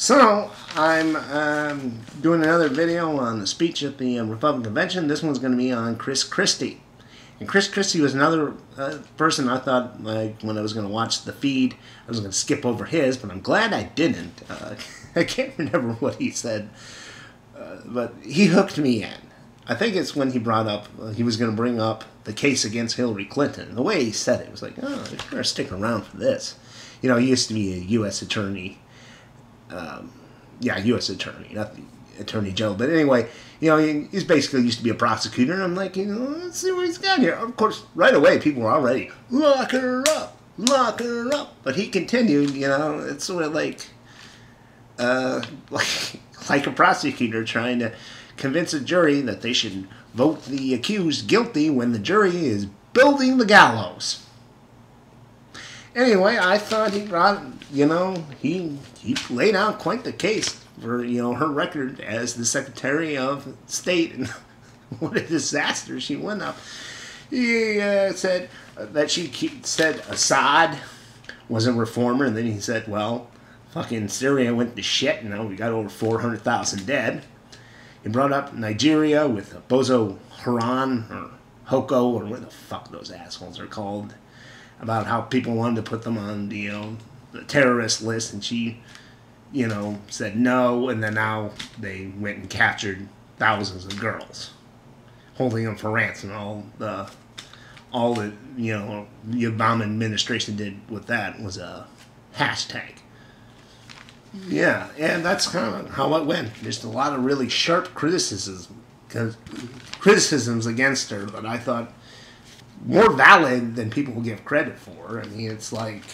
So, I'm doing another video on the speech at the Republican Convention. This one's going to be on Chris Christie. And Chris Christie was another person I thought, like, when I was going to watch the feed, I was going to skip over his, but I'm glad I didn't. I can't remember what he said, but he hooked me in. I think it's when he brought up, he was going to bring up the case against Hillary Clinton. The way he said it was like, oh, you better stick around for this. You know, he used to be a U.S. attorney. U.S. attorney, not the Attorney General. But anyway, you know, he's basically used to be a prosecutor. And I'm like, you know, let's see what he's got here. Of course, right away, people were already, lock her up, lock her up. But he continued, you know, it's sort of like a prosecutor trying to convince a jury that they should vote the accused guilty when the jury is building the gallows. Anyway, I thought he brought, you know, he laid out quite the case for, you know, her record as the Secretary of State, and what a disaster she went up. He said that she said Assad was a reformer, and then he said, well, fucking Syria went to shit, you know, we got over 400,000 dead. He brought up Nigeria with Bozo Haran, or Hoko, or what the fuck those assholes are called, about how people wanted to put them on the, you know, the terrorist list, and she, you know, said no, and then now they went and captured thousands of girls, holding them for ransom. All the you know, the Obama administration did with that was a hashtag. Yeah, and that's kind of how it went. Just a lot of really sharp criticisms against her, but I thought more valid than people will give credit for. I mean, it's like,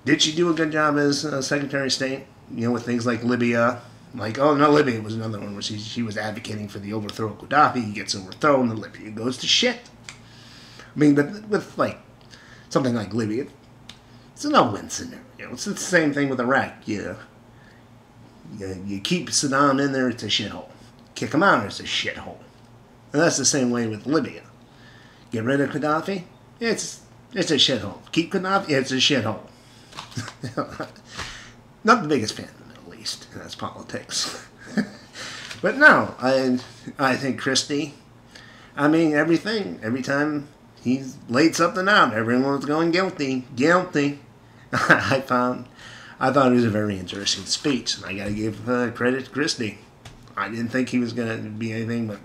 did she do a good job as Secretary of State? You know, with things like Libya, like, oh no, Libya was another one where she was advocating for the overthrow of Gaddafi. He gets overthrown, and Libya goes to shit. I mean, but with like something like Libya, it's a no-win scenario. It's the same thing with Iraq. You keep Saddam in there, it's a shithole. Kick him out, it's a shithole. And that's the same way with Libya. Get rid of Gaddafi, it's a shithole. Keep Gaddafi, it's a shithole. Not the biggest fan of the Middle East. That's politics. But no, I think Christie, I mean, every time he's laid something out, everyone's going guilty. I thought it was a very interesting speech, and I got to give credit to Christie. I didn't think he was going to be anything but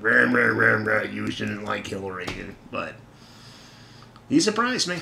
you shouldn't like Hillary, but he surprised me.